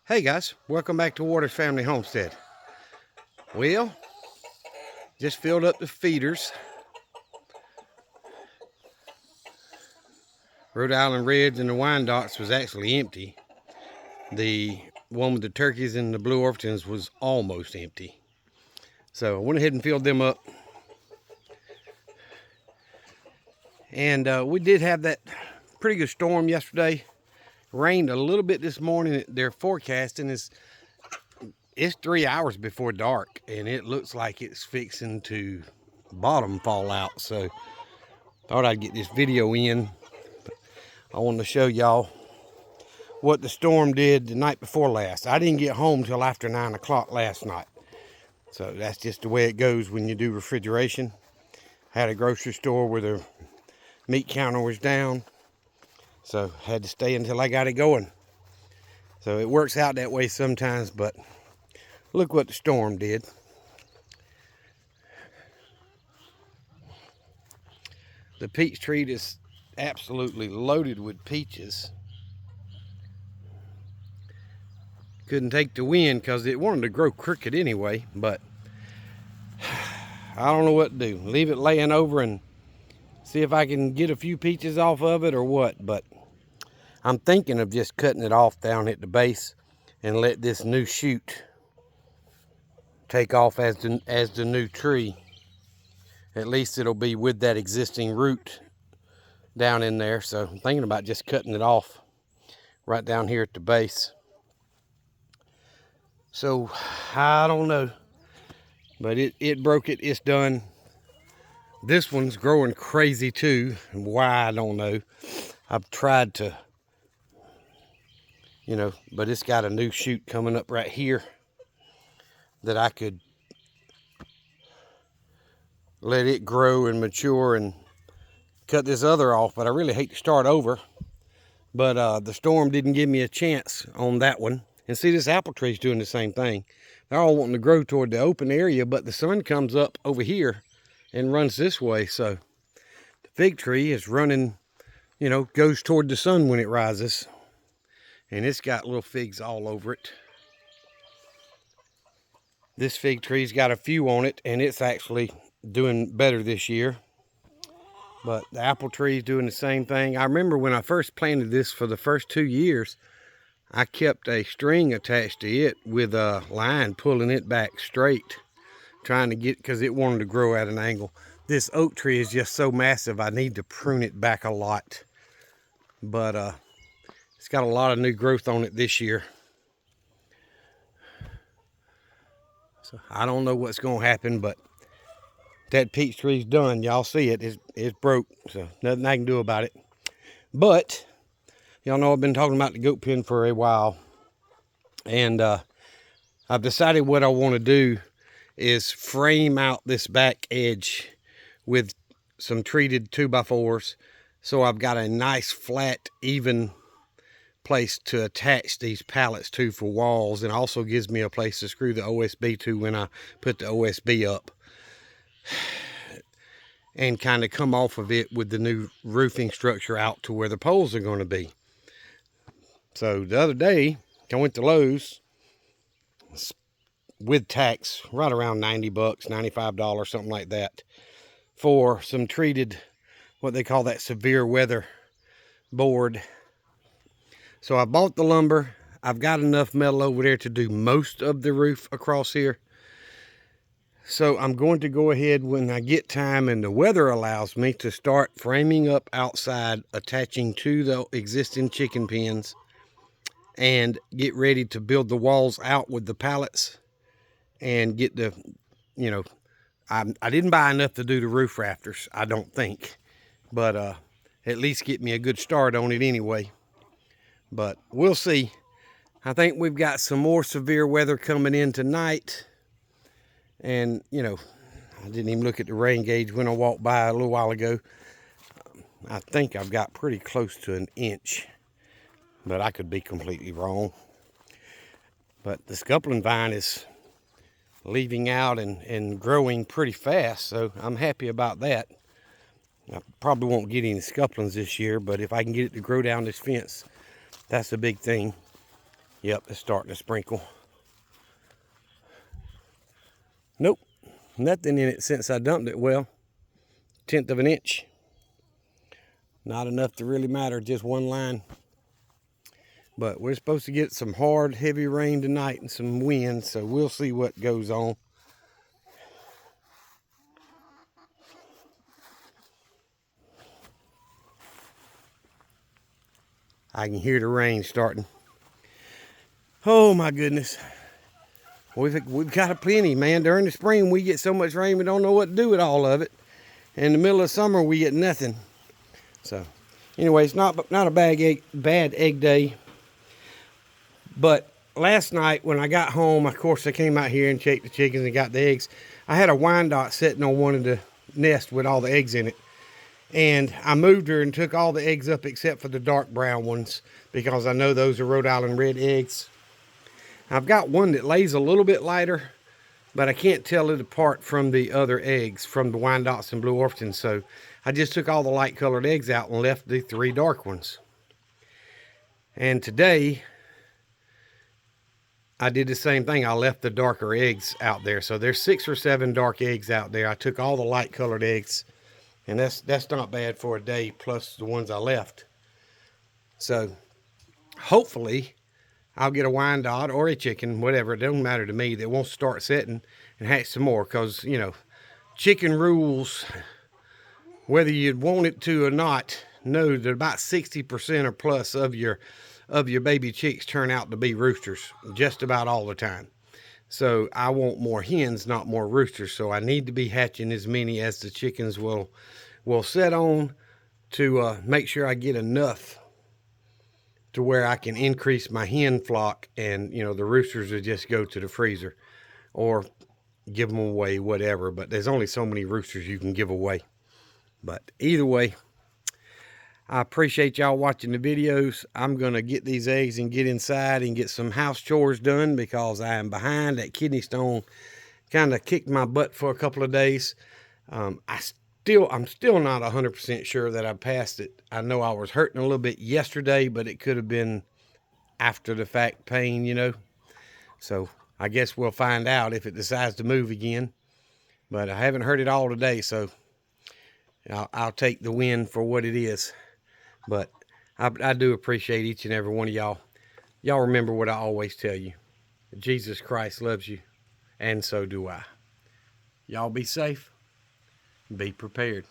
Hey guys, welcome back to Waters Family Homestead. Well, just filled up the feeders. Rhode Island Reds and the Wyandottes was actually empty. The one with the turkeys and the Blue Orpingtons was almost empty. So I went ahead and filled them up. And we did have that pretty good storm yesterday. Rained a little bit this morning. They're forecasting it's 3 hours before dark, and it looks like it's fixing to bottom fall out. So thought I'd get this video in. I wanted to show y'all what the storm did the night before last. I didn't get home till after 9 o'clock last night. So that's just the way it goes when you do refrigeration. Had a grocery store where the meat counter was down, so had to stay until I got it going. So it works out that way sometimes, but look what the storm did. The peach tree is absolutely loaded with peaches. Couldn't take the wind because it wanted to grow crooked anyway, but I don't know what to do. Leave it laying over and see if I can get a few peaches off of it or what. But I'm thinking of just cutting it off down at the base and let this new shoot take off as the new tree. At least it'll be with that existing root down in there. So I'm thinking about just cutting it off right down here at the base. So I don't know, but it broke it. It's done. This one's growing crazy too. Why, I don't know. I've tried to, but it's got a new shoot coming up right here that I could let it grow and mature and cut this other off. But I really hate to start over. But the storm didn't give me a chance on that one. And see, this apple tree's doing the same thing. They're all wanting to grow toward the open area, but the sun comes up over here and runs this way. So the fig tree is running, goes toward the sun when it rises. And it's got little figs all over it. This fig tree's got a few on it, and it's actually doing better this year. But the apple tree's doing the same thing. I remember when I first planted this for the first 2 years, I kept a string attached to it with a line pulling it back straight, trying to get, because it wanted to grow at an angle. This oak tree is just so massive, I need to prune it back a lot. But it's got a lot of new growth on it this year. So I don't know what's going to happen, but that peach tree's done. Y'all see it. It's broke, so nothing I can do about it. But y'all know I've been talking about the goat pen for a while. And I've decided what I want to do is frame out this back edge with some treated 2x4s. So I've got a nice, flat, even place to attach these pallets to for walls. And also gives me a place to screw the OSB to when I put the OSB up. And kind of come off of it with the new roofing structure out to where the poles are going to be. So the other day, I went to Lowe's with tax, right around 90 bucks, $95, something like that, for some treated, what they call that severe weather board. So I bought the lumber. I've got enough metal over there to do most of the roof across here. So I'm going to go ahead when I get time and the weather allows me to start framing up outside, attaching to the existing chicken pens, and get ready to build the walls out with the pallets and get the, I didn't buy enough to do the roof rafters, I don't think, but at least get me a good start on it anyway. But we'll see. I think we've got some more severe weather coming in tonight. And, I didn't even look at the rain gauge when I walked by a little while ago. I think I've got pretty close to an inch, but I could be completely wrong. But the scuppling vine is leaving out and growing pretty fast, so I'm happy about that. I probably won't get any scuplings this year, but if I can get it to grow down this fence, that's a big thing. Yep, it's starting to sprinkle. Nope, nothing in it since I dumped it. Well, 1/10 of an inch. Not enough to really matter, just one line. But we're supposed to get some hard, heavy rain tonight and some wind, so we'll see what goes on. I can hear the rain starting. Oh my goodness. We've got a plenty, man. During the spring, we get so much rain, we don't know what to do with all of it. In the middle of summer, we get nothing. So, anyway, it's not a bad egg day. But last night when I got home, of course, I came out here and checked the chickens and got the eggs. I had a Wyandotte sitting on one of the nests with all the eggs in it. And I moved her and took all the eggs up except for the dark brown ones, because I know those are Rhode Island red eggs. I've got one that lays a little bit lighter, but I can't tell it apart from the other eggs, from the Wyandottes and Blue Orpingtons. So I just took all the light colored eggs out and left the 3 dark ones. And today I did the same thing. I left the darker eggs out there. So there's 6 or 7 dark eggs out there. I took all the light colored eggs, and that's not bad for a day, plus the ones I left. So hopefully I'll get a Wyandotte or a chicken, whatever, it doesn't matter to me, that won't start setting and hatch some more. Because, you know, chicken rules, whether you'd want it to or not, know that about 60% or plus of your baby chicks turn out to be roosters just about all the time. So I want more hens, not more roosters. So I need to be hatching as many as the chickens will set on, to make sure I get enough to where I can increase my hen flock, and, you know, the roosters will just go to the freezer or give them away, whatever. But there's only so many roosters you can give away. But either way, I appreciate y'all watching the videos. I'm going to get these eggs and get inside and get some house chores done, because I am behind. That kidney stone kind of kicked my butt for a couple of days. I'm still not 100% sure that I passed it. I know I was hurting a little bit yesterday, but it could have been after the fact pain, you know. So I guess we'll find out if it decides to move again. But I haven't heard it all today, so I'll take the win for what it is. But I do appreciate each and every one of y'all. Y'all remember what I always tell you. Jesus Christ loves you, and so do I. Y'all be safe. Be prepared.